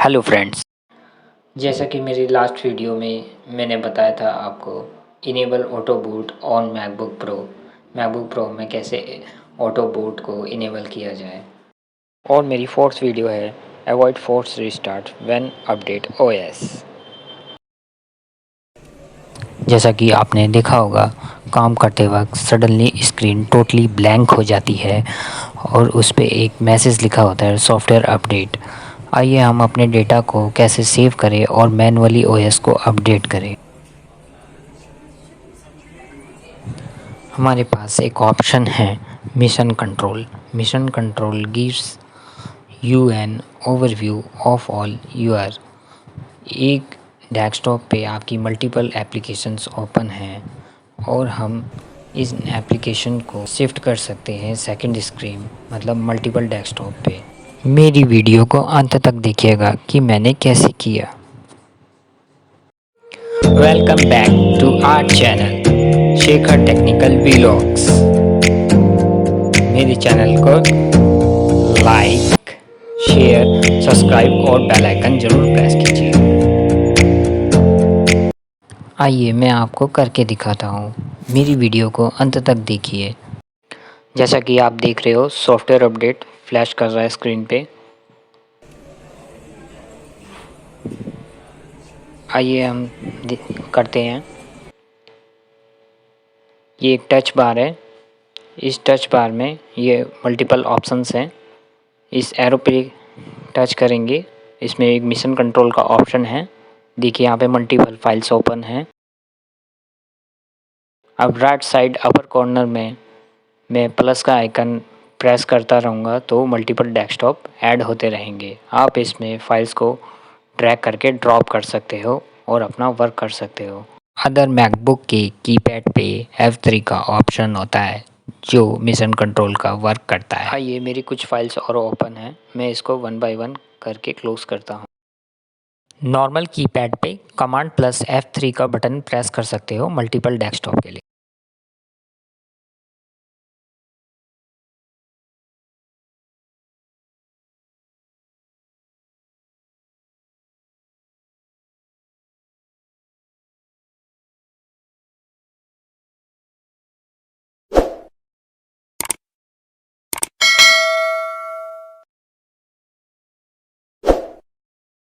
Hello friends, जैसा कि मेरी लास्ट वीडियो में मैंने बताया था आपको enable auto boot on MacBook pro में कैसे ऑटो बूट को इनेबल किया जाए। और मेरी फोर्थ वीडियो है avoid force restart when update OS. जैसा कि आपने देखा होगा, काम करते वक्त सडनली स्क्रीन टोटली ब्लैंक हो जाती है और उस पर एक मैसेज लिखा होता है सॉफ्टवेयर अपडेट। आइए हम अपने डेटा को कैसे सेव करें और मैन्युअली ओएस को अपडेट करें। हमारे पास एक ऑप्शन है mission control gives you an overview of all your. एक डेस्कटॉप पे आपकी मल्टीपल एप्लीकेशंस ओपन हैं और हम इस एप्लीकेशन को शिफ्ट कर सकते हैं सेकंड स्क्रीन मतलब मल्टीपल डेस्कटॉप पे। मेरी वीडियो को अंत तक देखिएगा कि मैंने कैसे किया। Welcome back to our channel Shekhar technical vlogs. मेरे चैनल को लाइक, शेयर, सब्सक्राइब और बेल आइकन ज़रूर प्रेस कीजिए। आइए मैं आपको करके दिखाता हूँ। मेरी वीडियो को अंत तक देखिए। जैसा कि आप देख रहे हो सॉफ्टवेयर अपडेट फ्लैश कर रहा है स्क्रीन पे। आइए हम करते हैं। ये एक टच बार है। इस टच बार में ये मल्टीपल ऑप्शंस हैं। इस एरो पे टच करेंगे, इसमें एक मिशन कंट्रोल का ऑप्शन है। देखिए यहाँ पे मल्टीपल फाइल्स ओपन हैं। अब राइट साइड अपर कॉर्नर में मैं प्लस का आइकन प्रेस करता रहूँगा तो मल्टीपल डेस्कटॉप ऐड होते रहेंगे। आप इसमें फाइल्स को ड्रैग करके ड्रॉप कर सकते हो और अपना वर्क कर सकते हो। अदर मैकबुक के कीपैड पे F3 का ऑप्शन होता है जो मिशन कंट्रोल का वर्क करता है। आइए मेरी कुछ फाइल्स और ओपन हैं, मैं इसको वन बाय वन करके क्लोज करता हूँ। नॉर्मल कीपैड पे कमांड प्लस F3 का बटन प्रेस कर सकते हो मल्टीपल डेस्कटॉप के लिए।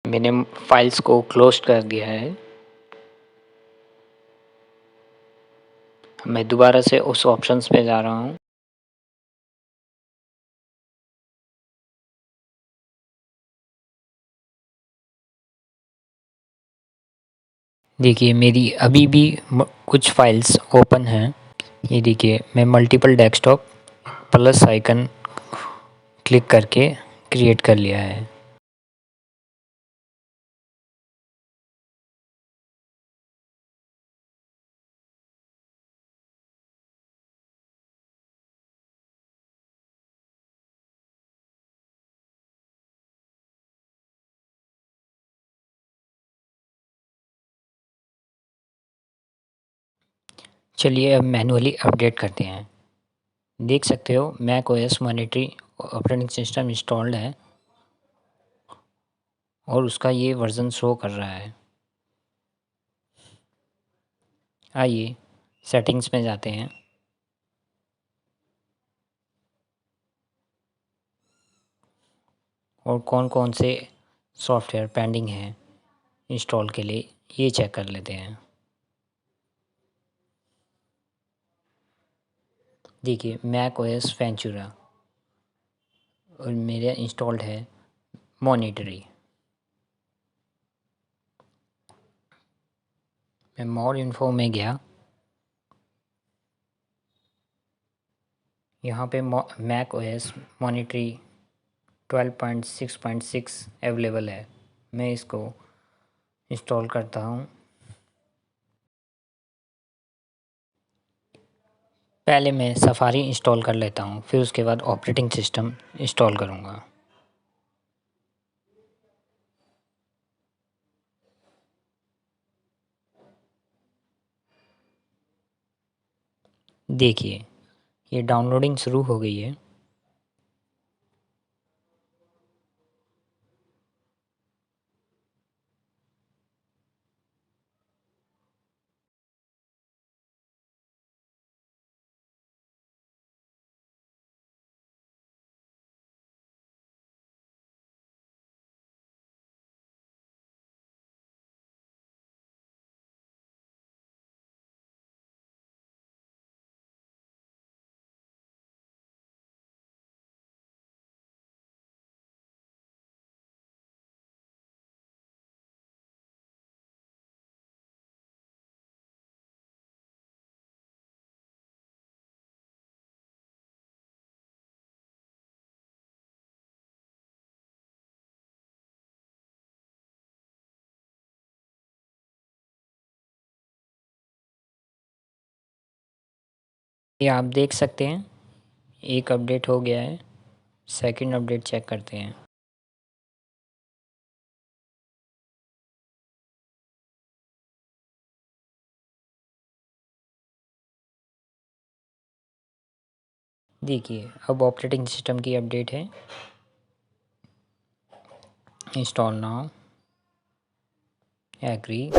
मैंने फाइल्स को क्लोज कर दिया है। मैं दोबारा से उस ऑप्शंस पे जा रहा हूँ। देखिए मेरी अभी भी कुछ फाइल्स ओपन हैं। ये देखिए मैं multiple desktop plus icon click करके क्रिएट कर लिया है। चलिए अब मैनुअली अपडेट करते हैं। देख सकते हो Mac OS Monterey operating system installed है और उसका ये वर्ज़न शो कर रहा है। आइए सेटिंग्स में जाते हैं। और कौन कौन से सॉफ्टवेयर पेंडिंग हैं इंस्टॉल के लिए ये चेक कर लेते हैं। देखिए मैक ओएस वेंचुरा और मेरे इंस्टॉल्ड है मॉनिटरी। मैं मोर इन्फो में गया। यहाँ पे मैक ओएस मॉनिटरी 12.6.6 अवेलेबल है। मैं इसको इंस्टॉल करता हूँ। पहले मैं सफारी इंस्टॉल कर लेता हूँ, फिर उसके बाद ऑपरेटिंग सिस्टम इंस्टॉल करूँगा। देखिए ये डाउनलोडिंग शुरू हो गई है। ये आप देख सकते हैं एक अपडेट हो गया है। सेकंड अपडेट चेक करते हैं। देखिए अब ऑपरेटिंग सिस्टम की अपडेट है। Install now, agree.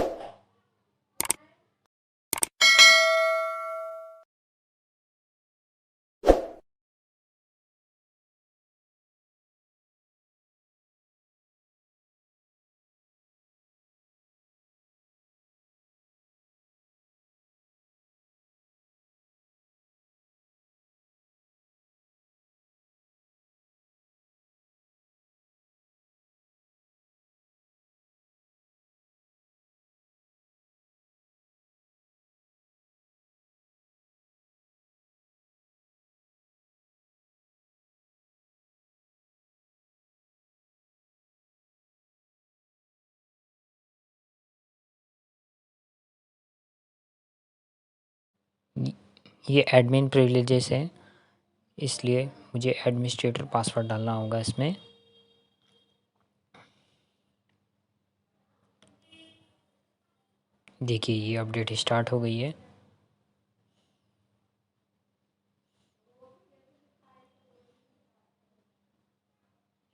ये एडमिन प्रिविलेजेस है, इसलिए मुझे एडमिनिस्ट्रेटर पासवर्ड डालना होगा इसमें। देखिए ये अपडेट स्टार्ट हो गई है।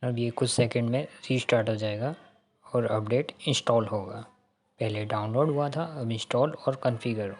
अब ये कुछ सेकंड में रीस्टार्ट हो जाएगा और अपडेट इंस्टॉल होगा। पहले डाउनलोड हुआ था, अब इंस्टॉल और कॉन्फ़िगर हो।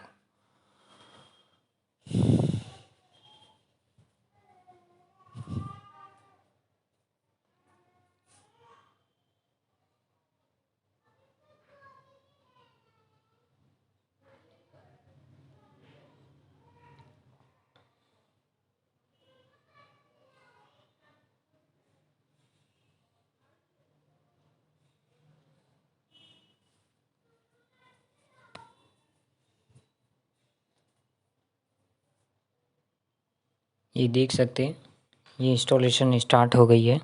ये देख सकते हैं ये इंस्टॉलेशन स्टार्ट हो गई है।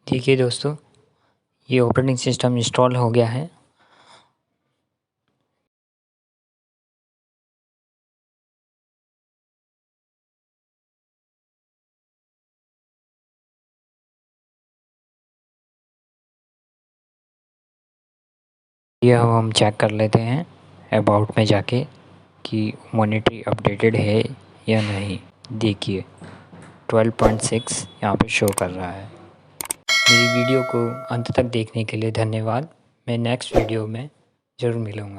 देखिए दोस्तों ये ऑपरेटिंग सिस्टम इंस्टॉल हो गया है। ये अब हम चेक कर लेते हैं अबाउट में जाके कि मॉनिटरी अपडेटेड है या नहीं। देखिए 12.6 यहाँ पे शो कर रहा है। मेरी वीडियो को अंत तक देखने के लिए धन्यवाद। मैं नेक्स्ट वीडियो में ज़रूर मिलूँगा।